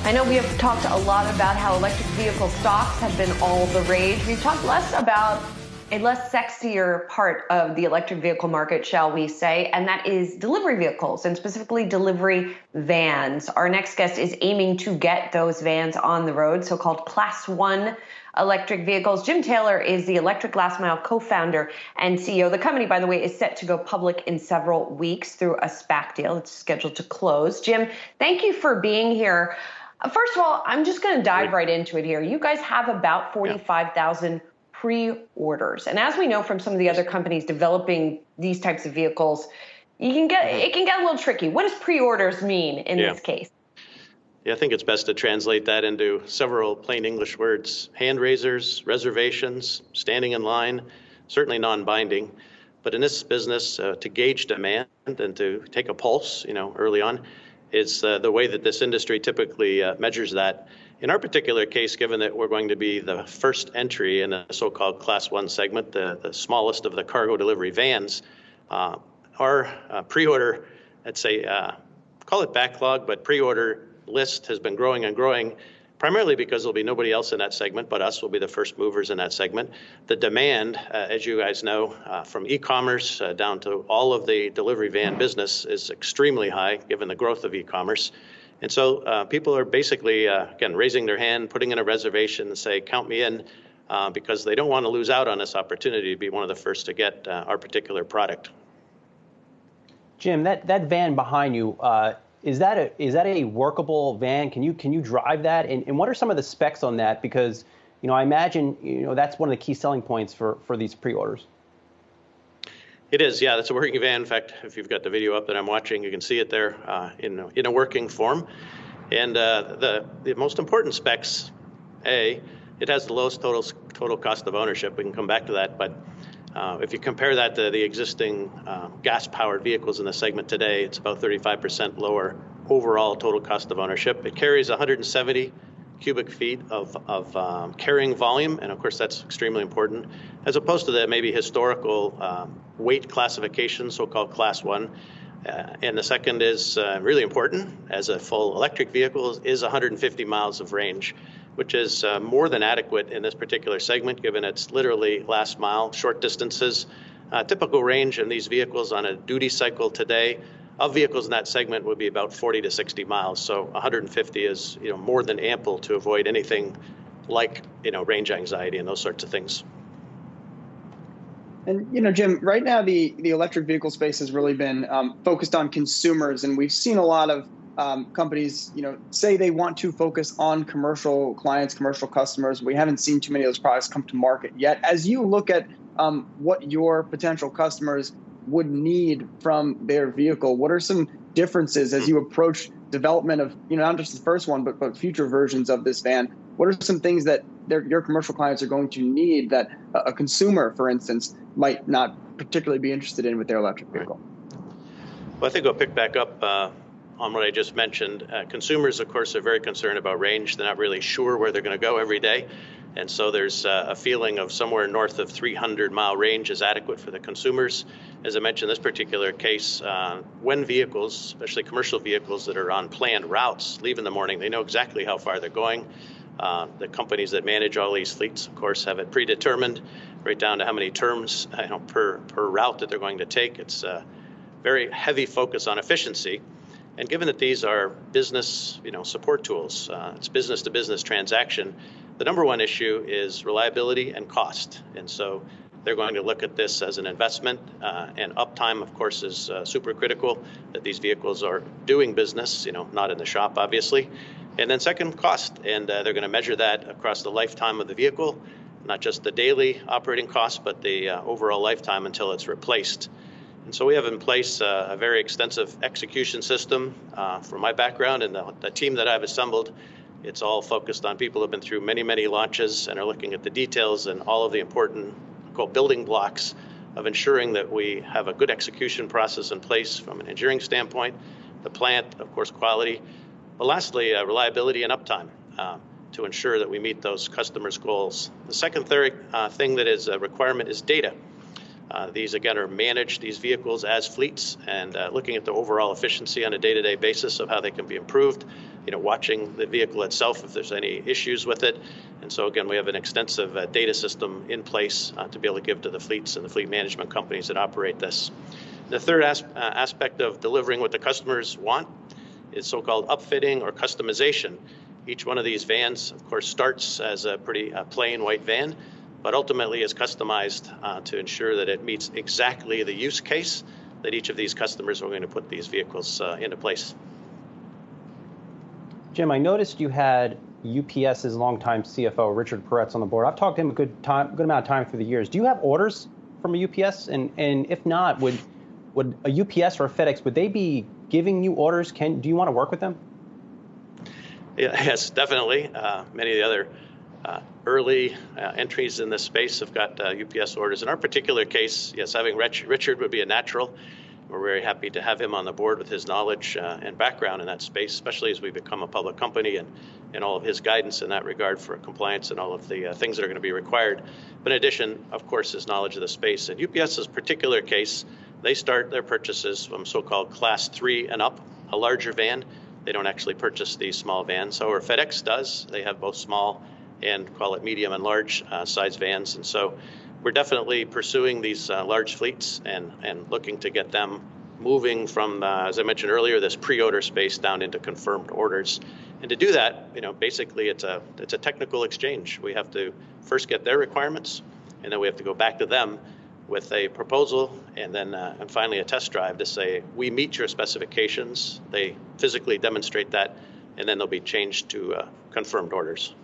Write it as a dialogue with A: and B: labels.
A: I know we have talked a lot about how electric vehicle stocks have been all the rage. We've talked less about a less sexier part of the electric vehicle market, shall we say, and that is delivery vehicles, and specifically delivery vans. Our next guest is aiming to get those vans on the road, so-called Class 1 electric vehicles. Jim Taylor is the Electric Last Mile co-founder and CEO. The company, by the way, is set to go public in several weeks through a SPAC deal. It's scheduled to close. Jim, thank you for being here. First of all, I'm just going to dive right into it here. You guys have about 45,000 pre-orders. And as we know from some of the other companies developing these types of vehicles, it can get a little tricky. What does pre-orders mean in this case?
B: Yeah, I think it's best to translate that into several plain English words: hand raisers, reservations, standing in line, certainly non-binding. But in this business, to gauge demand and to take a pulse, early on, is the way that this industry typically measures that. In our particular case, given that we're going to be the first entry in the so-called Class 1 segment, the smallest of the cargo delivery vans, our pre-order, I'd say, call it backlog, but pre-order list has been growing and growing, primarily because there'll be nobody else in that segment but us. Will be the first movers in that segment. The demand, as you guys know, from e-commerce down to all of the delivery van business is extremely high given the growth of e-commerce. And so people are basically, again, raising their hand, putting in a reservation and say, count me in, because they don't want to lose out on this opportunity to be one of the first to get our particular product.
C: Jim, that van behind you, is that a workable van? Can you drive that? And what are some of the specs on that? Because I imagine that's one of the key selling points for these pre-orders.
B: It is, yeah. That's a working van. In fact, if you've got the video up that I'm watching, you can see it there in a working form. And the most important specs, it has the lowest total cost of ownership. We can come back to that, but if you compare that to the existing gas-powered vehicles in the segment today, it's about 35% lower overall total cost of ownership. It carries 170 cubic feet of carrying volume, and of course that's extremely important, as opposed to the maybe historical weight classification, so-called Class 1. And the second is really important, as a full electric vehicle, is 150 miles of range, which is more than adequate in this particular segment, given it's literally last mile, short distances. Typical range in these vehicles on a duty cycle today of vehicles in that segment would be about 40 to 60 miles. So 150 is more than ample to avoid anything like range anxiety and those sorts of things.
D: And Jim, right now the electric vehicle space has really been focused on consumers, and we've seen a lot of companies, say they want to focus on commercial clients, commercial customers. We haven't seen too many of those products come to market yet. As you look at what your potential customers would need from their vehicle, what are some differences as you approach development of, not just the first one, but future versions of this van? What are some things that your commercial clients are going to need that a consumer, for instance, might not particularly be interested in with their electric vehicle?
B: Well, I think I'll pick back up on what I just mentioned. Consumers, of course, are very concerned about range. They're not really sure where they're going to go every day. And so there's a feeling of somewhere north of 300-mile range is adequate for the consumers. As I mentioned, in this particular case, when vehicles, especially commercial vehicles that are on planned routes, leave in the morning, they know exactly how far they're going. The companies that manage all these fleets, of course, have it predetermined, right down to how many terms per route that they're going to take. It's a very heavy focus on efficiency. And given that these are business, support tools, it's business-to-business transaction, the number one issue is reliability and cost. And so they're going to look at this as an investment, and uptime, of course, is super critical, that these vehicles are doing business, not in the shop, obviously. And then second, cost. And they're going to measure that across the lifetime of the vehicle, not just the daily operating cost, but the overall lifetime until it's replaced. And so we have in place a very extensive execution system. From my background and the team that I've assembled, it's all focused on people who have been through many, many launches and are looking at the details and all of the important building blocks of ensuring that we have a good execution process in place from an engineering standpoint, the plant, of course, quality, but lastly, reliability and uptime to ensure that we meet those customers' goals. The second thing that is a requirement is data. These, again, are managed, these vehicles, as fleets, and looking at the overall efficiency on a day-to-day basis of how they can be improved. watching the vehicle itself if there's any issues with it. And so again, we have an extensive data system in place to be able to give to the fleets and the fleet management companies that operate this. The third aspect of delivering what the customers want is so-called upfitting or customization. Each one of these vans, of course, starts as a pretty plain white van, but ultimately is customized to ensure that it meets exactly the use case that each of these customers are going to put these vehicles into place.
C: Jim, I noticed you had UPS's longtime CFO, Richard Peretz, on the board. I've talked to him a good amount of time through the years. Do you have orders from a UPS? And if not, would a UPS or a FedEx, would they be giving you orders? Do you want to work with them?
B: Yes, definitely. Many of the other early entries in this space have got UPS orders. In our particular case, yes, having Richard would be a natural. We're very happy to have him on the board with his knowledge and background in that space, especially as we become a public company and all of his guidance in that regard for compliance and all of the things that are going to be required. But in addition, of course, his knowledge of the space. In UPS's particular case, they start their purchases from so-called class 3 and up, a larger van. They don't actually purchase these small vans. However, FedEx does. They have both small and call it medium and large size vans. And so we're definitely pursuing these large fleets and looking to get them moving from, as I mentioned earlier, this pre-order space down into confirmed orders. And to do that, basically it's a technical exchange. We have to first get their requirements, and then we have to go back to them with a proposal and then and finally a test drive to say, we meet your specifications. They physically demonstrate that, and then they'll be changed to confirmed orders.